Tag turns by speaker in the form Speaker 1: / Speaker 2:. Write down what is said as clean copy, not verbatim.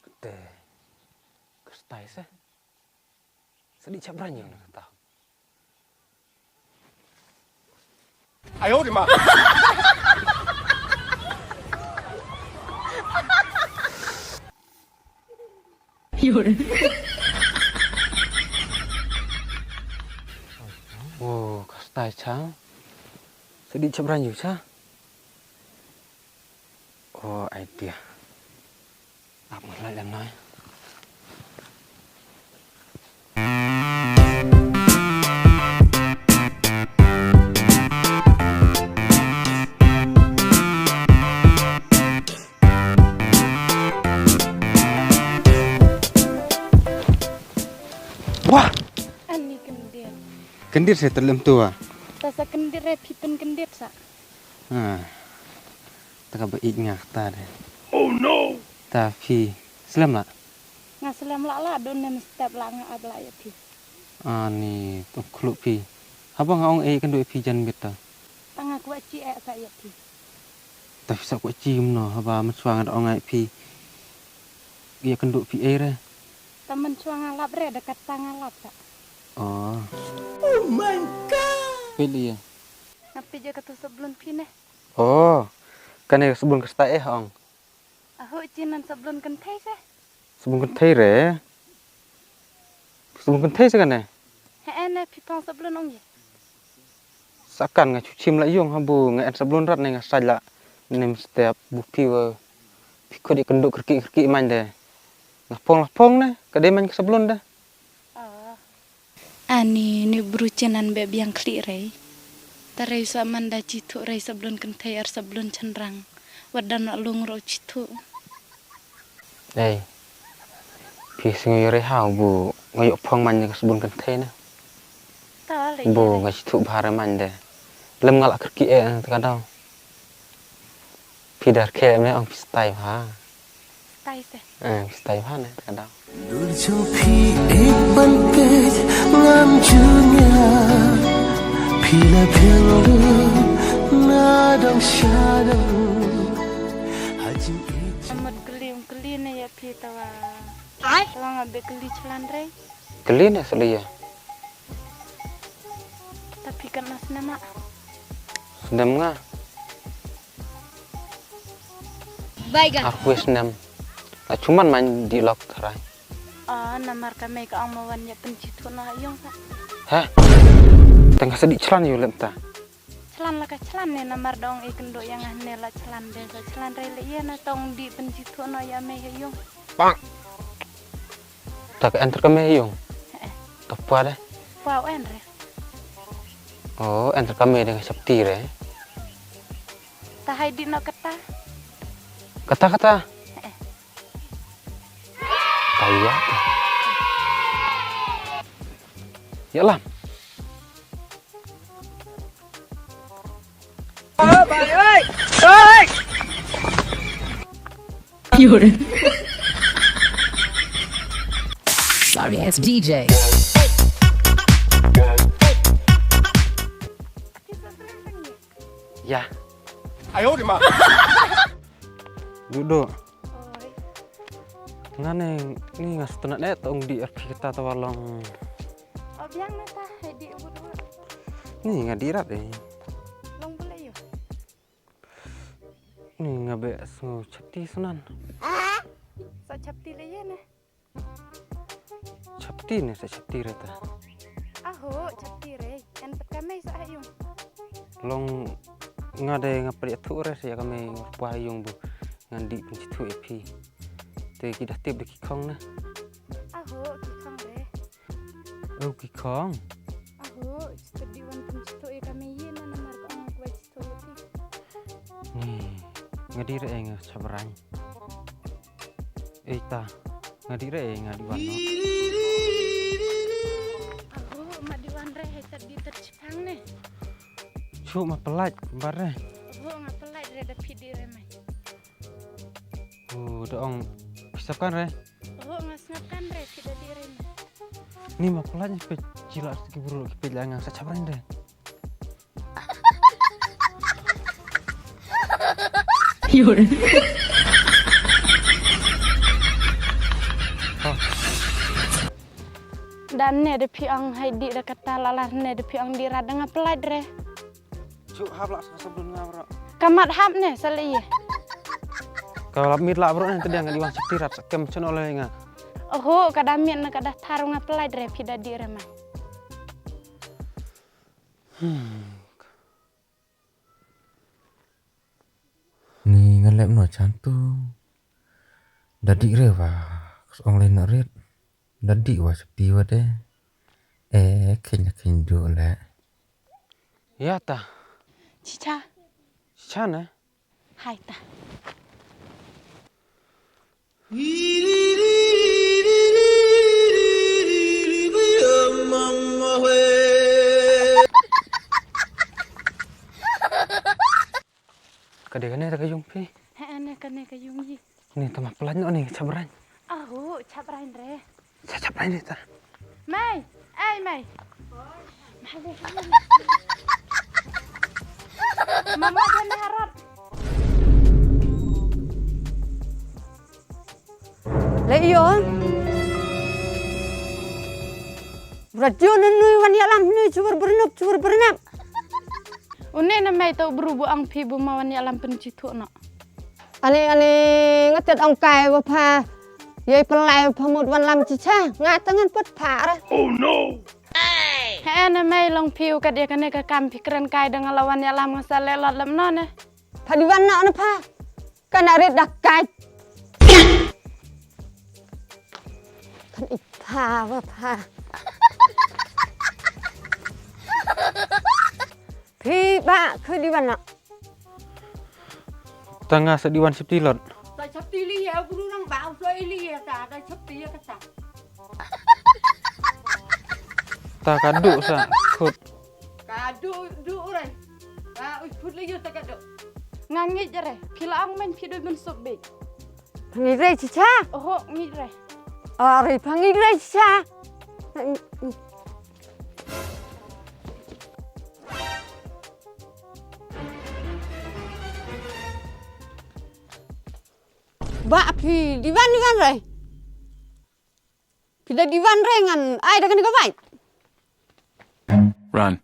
Speaker 1: Gede. Kestai sih. Sedikit berani nak kata.
Speaker 2: 哎呦我的妈！
Speaker 3: 有人。
Speaker 1: Oh, kestai chang. Sedikit berani sah. Oh, idea. Apa lah yang nói. Wah,
Speaker 4: Ani kendir.
Speaker 1: kendir saya terlem tua.
Speaker 4: Tasa kendir pipen kendir sa.
Speaker 1: Ah, tak baik ngak ta deh.
Speaker 2: Oh no!
Speaker 1: Tapi, selam lah.
Speaker 4: Ngaselam la don nem step la nga abla ya pi.
Speaker 1: Ah ni, tu klub pi. Apa ngau kan doi pi jan beta.
Speaker 4: Tanga ku ci e sa ya pi.
Speaker 1: Tapi sak ku cim no, apa mensuang ada orang pi. Dia kan doi pi re.
Speaker 4: Taman cuang lap re dekat tanga lap sa.
Speaker 1: Oh. Oh my god. Pilih ya.
Speaker 4: Ngapi je kata sebelum pi ne.
Speaker 1: Oh. Kan sebelum kestai ong.
Speaker 4: Aho cinan sebelum kentai sa.
Speaker 1: Sebelum kentai re. Sebelum kentai kan
Speaker 4: He ene pi pang sebelum ong ye.
Speaker 1: Sakan nga cucim la yung habu nga sebelum rat nga sajla nem setiap bupi wa piko di kenduk kerki man de. Lapong ne kade man sebelum dah.
Speaker 4: Ani ni brucenan beb yang kli rei. Tarai sa manda citu rei sebelum kentai ar sebelum cenrang. Wadan nak lung ro citu.
Speaker 1: Đây. Pi sing yore hau bu ngoyok phong man nga sebelum kentai na.
Speaker 4: Ta le.
Speaker 1: Bu nga citu bahare man de. Lem ngalak kerki kadang. Pi dar ke me ong pistai ha.
Speaker 4: Tai se.
Speaker 1: Pistai ha ne kadang.
Speaker 5: दूर जो भी एक बनके ngam junya pila phiang na dong sha dong hajim
Speaker 4: Amat geli ne ya pi tawa. Tawa ngabe geli celan rei.
Speaker 1: Geli ne selia.
Speaker 4: Tapi kan mas nama.
Speaker 1: Sendam nga.
Speaker 3: Baiklah.
Speaker 1: Aku sendam. Cuman man di lok terai.
Speaker 4: Namar kami ke amawan ya pencitu na yung sa.
Speaker 1: Hah? Tengah sedih celan yuk lemta.
Speaker 4: Celan lah ka celan ne namar dong ikan do yang ahne la celan desa celan rele iya na tong di pencitu na ya me yung.
Speaker 1: Bang. Tak enter kami yung. Tapa deh.
Speaker 4: Wow enre.
Speaker 1: Oh, enter kami dengan septi re.
Speaker 4: Tahai di no kata.
Speaker 1: Kata-kata. Kaya. Ya lah.
Speaker 3: You're sorry, it's DJ.
Speaker 1: Ya.
Speaker 2: 哎呦我的妈！
Speaker 1: Duduk.
Speaker 4: Oi.
Speaker 1: Ngane ni ngas tenak net tong di RP kita tawalong.
Speaker 4: Obiang na ta hai di ubu dua.
Speaker 1: Ni ngadirat
Speaker 4: Long boleh yo.
Speaker 1: Ni ngabe su chapti sunan.
Speaker 4: Sa chapti le ye ne.
Speaker 1: Chapti ne sa chapti reta.
Speaker 4: Aho chapti re. En pekamai sa yung.
Speaker 1: Long ngade ngapri tu res ya kami ngpayung bu ngandi pencitu epi. Te kita tip de kikong na.
Speaker 4: Aho kikang re.
Speaker 1: Oh kikong.
Speaker 4: Aho studi wan pencitu e kami ye na namar ka ang kuat citu ye pi.
Speaker 1: Ni ngadire nga sabrang. Ta ngadire ngadi wano.
Speaker 4: Aho mak di wan re hai tadi tercipang ne.
Speaker 1: Cuma pelat bare.
Speaker 4: Aho ngapelai re da pidi re mai.
Speaker 1: Doong pisapkan re.
Speaker 4: Oh, ngasngapkan re tidak direm.
Speaker 1: Ni mah pelatnya pe cila segi buru ke pelangang sa sabrang de.
Speaker 3: 有人，
Speaker 4: Dan ne de piang hai di de kata lalah ne de piang di radang apelai dre.
Speaker 1: Cuk hap lah sebelum ngabro.
Speaker 4: Kamat hap ne sali.
Speaker 1: Kalau mit lah bro nanti dia nggak diwan setirat sekem cun oleh nga.
Speaker 4: Oh, kada mian na kada tarung apelai dre pida di remai.
Speaker 6: Ni ngalep no cantung. Dadik re wa. Online nak red. Dadik wa sepi wa deh. Kenya do le.
Speaker 1: Ya ta.
Speaker 4: Cica,
Speaker 1: Sana.
Speaker 4: hai ta.
Speaker 1: Kadang-kadang tak kayung pi.
Speaker 4: He ne kane kayung yi.
Speaker 1: Ni tamah pelan ni cabaran.
Speaker 4: Oh, caprain dre.
Speaker 1: Cabaran ni ta.
Speaker 4: Mai, mai. Mama kan harap.
Speaker 7: Leon. Radio nunui wani alam nunui cubur bernap.
Speaker 4: Une na mai tau berubu ang pi bu mawan ya lam pencitu no.
Speaker 7: Ani ngetet ong kai wa pha. Yai pelai phamut wan lam cica ngat tangan put pha ra.
Speaker 2: Oh no!
Speaker 4: He na mai long piu ka dia kane ka kam pikiran kai dengan lawan ya lam ngasale lot lam no ne.
Speaker 7: Pha di wan na pha. Kana ret dak kai. Kan ipha wa pha. Pi ba khơi đi wan na.
Speaker 1: Tengah sediwan septilot.
Speaker 7: Tại sắp tí li heo guru nang bảo rồi li cả đây sắp tí cái sao.
Speaker 1: Tak kaduk sa khut.
Speaker 7: Kadu rồi. Phút lấy vô ta kadu.
Speaker 4: Ngangit jare, pila ang men pi do ben sobbe.
Speaker 7: Pangi re cica.
Speaker 4: Oh, ngit re.
Speaker 7: Ari pangi re cica. Ba pi diwan re. Pi da diwan re ngan ai da kan ka vai.
Speaker 2: Run.